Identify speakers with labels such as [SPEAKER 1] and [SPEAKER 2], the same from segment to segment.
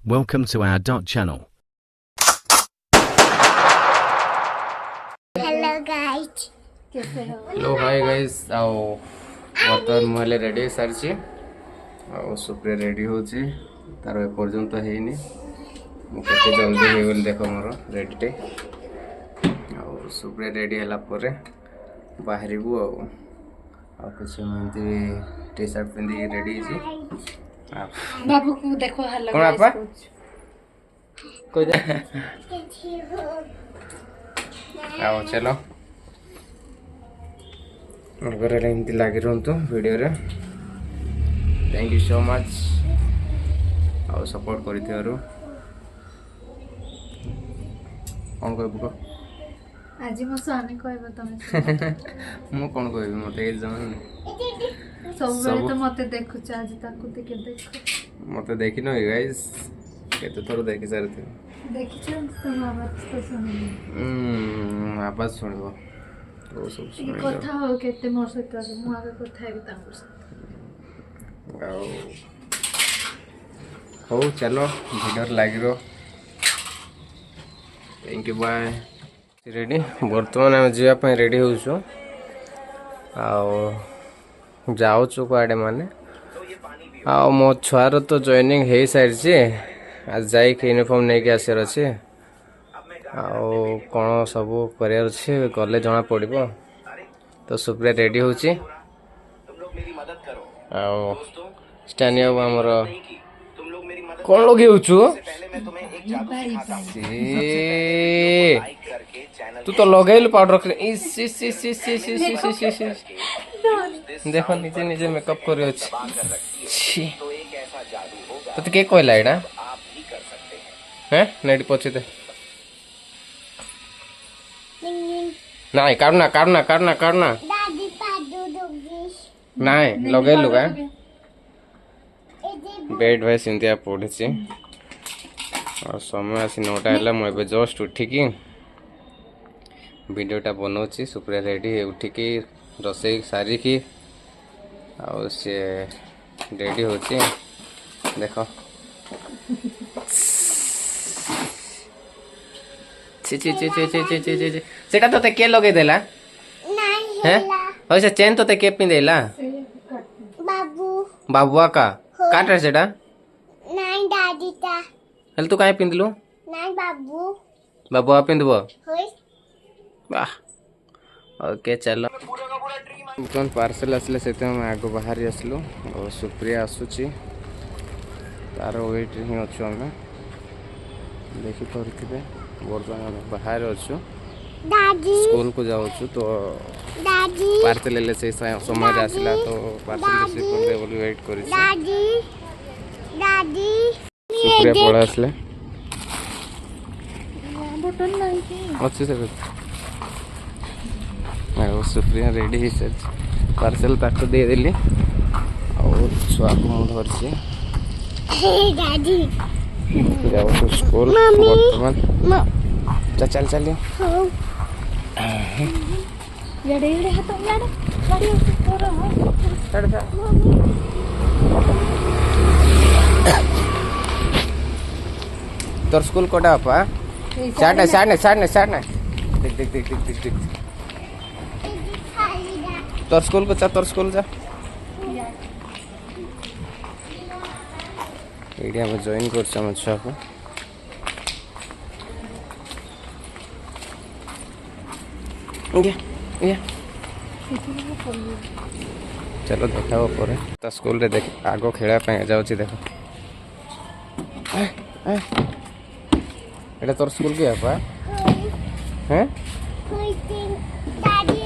[SPEAKER 1] Welcome to our dot channel.
[SPEAKER 2] Hello guys.
[SPEAKER 3] Hello hi guys आओ बर्तमान मुझे ready सारी आओ सुप्रिया रेडी होची तार एपर्यंत हैनी मुझे जल्दी हो गल देख मोर रेडी आओ सुप्रिया रेडी है बाहर कुछ टी शर्ट पिंधि रेडी
[SPEAKER 4] बाबू को देखो हल्ला
[SPEAKER 3] कौन आपा कोई आओ चलो घर एमती लगी रुहतु वीडियो रे थैंक यू सो मच आओ सपोर्ट करी कौन कह
[SPEAKER 4] आज मो स्वामी कहबो तमे
[SPEAKER 3] मु कौन कह मत जन
[SPEAKER 4] सब बेले तो मते देखु आज ताकू देखे देखो
[SPEAKER 3] मत देख न गाइस केते थोर देखि सारथि
[SPEAKER 4] देखि तुम आवाज तो सुन
[SPEAKER 3] आवाज सुनबो ओ सब सुन
[SPEAKER 4] कथा हो केते मोर सहित मु आगे कथा हेबी तांको
[SPEAKER 3] हो चलो वीडियो लागिरो थैंक यू बाय रेडी बर्तमान आम जावाई रेडी होचु जाऊँ कड़े माने आ मो छुआर तो जॉइनिंग हो सारी आज जाइक यूनिफॉर्म नहीं आसार अच्छे कौन सब करार अच्छे गले जना पड़ो तो सुप्रिया रेडी होची स्टानी आमर कौन लगे तू तो लगेलु पाउडर देख निजे निजे मेकअप कर तो के कहला एटा हैं नेट पछे दे नहीं काटना काटना काटना काटना
[SPEAKER 2] दादी पादू दोगिस
[SPEAKER 3] नहीं लगेलु का बेड भाई सिंधिया पड़े और समय आसी 9टा है मुझे जस्ट उठिकी वीडियोटा बनाऊँगी सुप्रिया रेडी उठिकी रोसई सारिकी सी रेडी होची देख ची ची ची ची ची ची ची ची ची सेटा तो के लगे देला
[SPEAKER 2] नहीं
[SPEAKER 3] हैं
[SPEAKER 2] हेला
[SPEAKER 3] ओसे चेन तो के पिंदेला
[SPEAKER 2] बाबू
[SPEAKER 3] बाबुआ का काटर सेटा
[SPEAKER 2] नहीं दादी ता
[SPEAKER 3] हेल तू काहे पिंदलु
[SPEAKER 2] नहीं बाबू
[SPEAKER 3] बाबुआ पिंदबो
[SPEAKER 2] होय
[SPEAKER 3] वाह ओके चलो कौन पार्सल आसले से आग बाहरी आसलु और सुप्रिया आसूची तार वेट ही अच्छु आम देखिपे बर्तमान बाहर अच्छु
[SPEAKER 2] दादी
[SPEAKER 3] स्कूल को जाऊँ तो
[SPEAKER 2] दादी
[SPEAKER 3] पार्सल ले से समय आसला तो पार्सल रिसीव कर बोली वेट कर
[SPEAKER 2] दादी दादी
[SPEAKER 3] सुप्रिया पड़ा आसले
[SPEAKER 4] बटन नहीं कि
[SPEAKER 3] अच्छे से सुप्रिया रेडी है सर पार्सल ताको दे देली और छुआ को मुझे धरसी
[SPEAKER 2] दादी
[SPEAKER 3] जाओ तो स्कूल बर्तमान चल चल
[SPEAKER 2] हो
[SPEAKER 4] याडे याडे हाथ याडे गाड़ी तोरा
[SPEAKER 3] तोर स्कूल कोटा अपा साढ़े साढ़े साढ़े साढ़े देख देख देख देख देख देख तोर स्कूल को तोर स्कूल जा एरिया में जॉइन कर छुआ को चलो देखा पर तो स्कूल रे देख आग खेला जाऊँ देख एटा तोर स्कूल के आपा हैं
[SPEAKER 2] होय दादी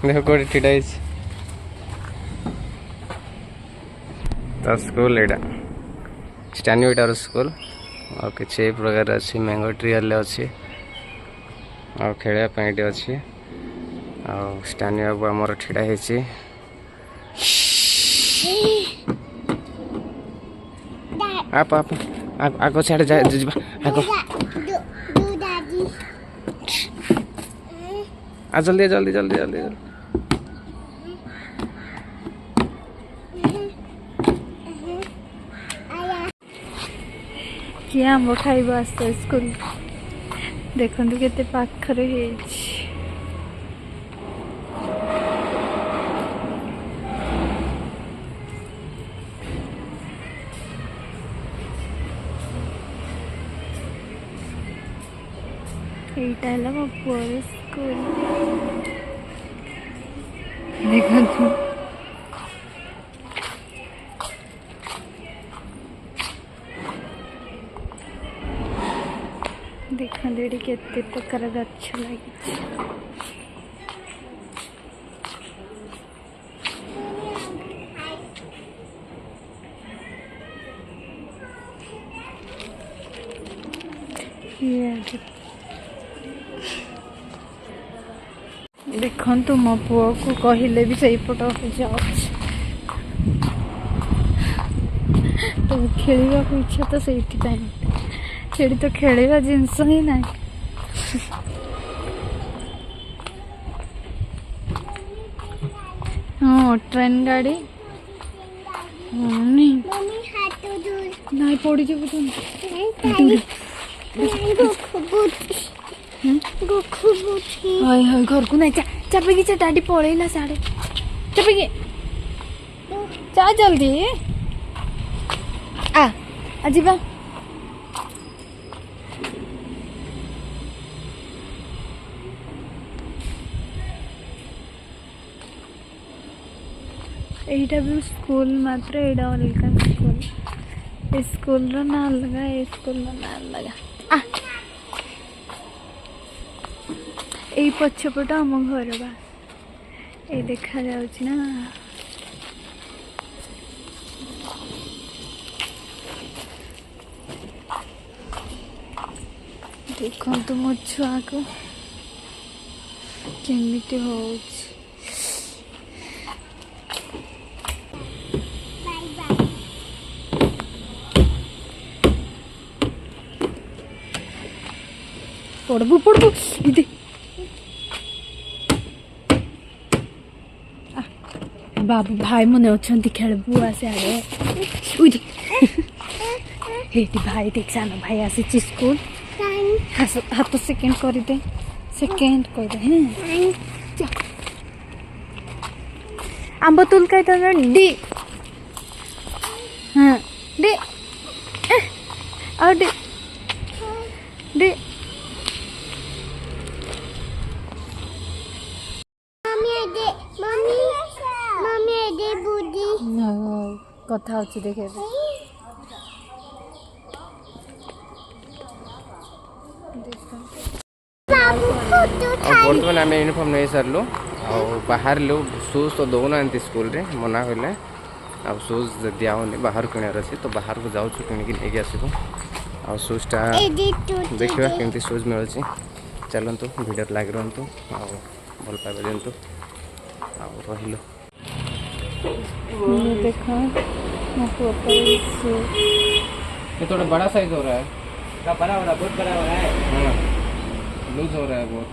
[SPEAKER 3] देखो कोई ठिड़ा तो स्कूल एटा स्टानी एटार स्कूल और किसी प्रकार अच्छी मैंगो ट्री हेल्ले अच्छी और खेलवाई अच्छी स्टानी बाबू आमर ठिड़ा है आप आग छाड़े जा आग
[SPEAKER 2] दादी
[SPEAKER 3] आ जल्दी जल्दी जल्दी जल्दी
[SPEAKER 4] किए आंब खाइब आस्ते स्कूल देखु केते पाखरे এইটা হলো মো পুয়ার স্কুল দেখন্তু देखते ये केते प्रकार गछ लगी देखु मो पुओ को कहले भी सही पट जाओ तो खेलवा को इच्छा तो से तो खेलवा जिनस ही ना हाँ ट्रेन गाड़ी नहीं
[SPEAKER 2] मम्मी हाथ तो दूर
[SPEAKER 4] नहीं पड़ी जब तुम हाय हाय घर को नहीं चापेगी चा डाडी पड़ेला साड़े चापेगी चा जल्दी आ जीवा एटा भी स्कूल मात्र एटा अलग स्कूल स्कूल रो ना अलग स्कूल रो ना अलग यही पछपट आम घर बा ये देखा जाउछि ना देखो मो छुआ को केमिति होउछि पड़बू इदे बाबू भाई मन अच्छा खेलबू आसे आगे भाई देख सान भाई आसी स्कूल हाथ सेकेंड कर दे सेकेंड कर दे आंब तुल का डी हाँ डी और डी डी कथा अच्छी देखे
[SPEAKER 3] बर्तमान आम यूनिफॉर्म नहीं सारू बाहर लो शूज तो दौना स्कूल रे मना कले आ शूज दियानी बाहर किणार अच्छे तो बाहर को जाऊँ कि आसबू आ शूजटा देखा केमती शूज मिलूँ चलतु भिडियो लगे रुहतु भल पाइबा दिंतु रही
[SPEAKER 4] देखो
[SPEAKER 3] ये थोड़ा बड़ा साइज हो रहा है बड़ा हो रहा है बहुत बड़ा हो रहा है लूज हो रहा है बहुत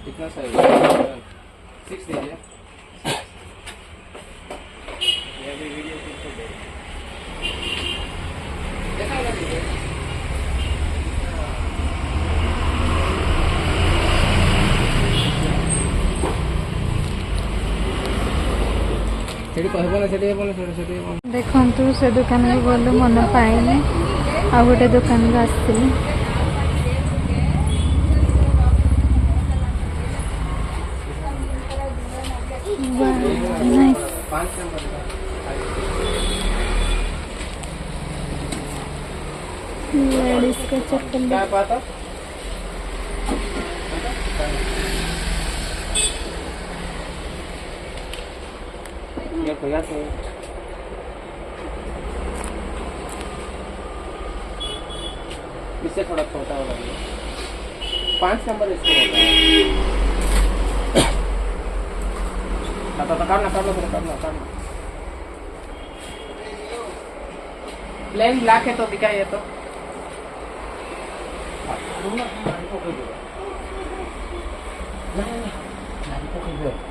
[SPEAKER 3] कितना साइज 6 दीजिए
[SPEAKER 4] देखु से दुकान को गलु मन पाइले आ गोटे दुकान को आसली लेडीज का चप्पल
[SPEAKER 3] इससे थोड़ा छोटा होगा 5 नंबर इसको होगा करना प्लेन ब्लैक है तो दिखाइए तो नहीं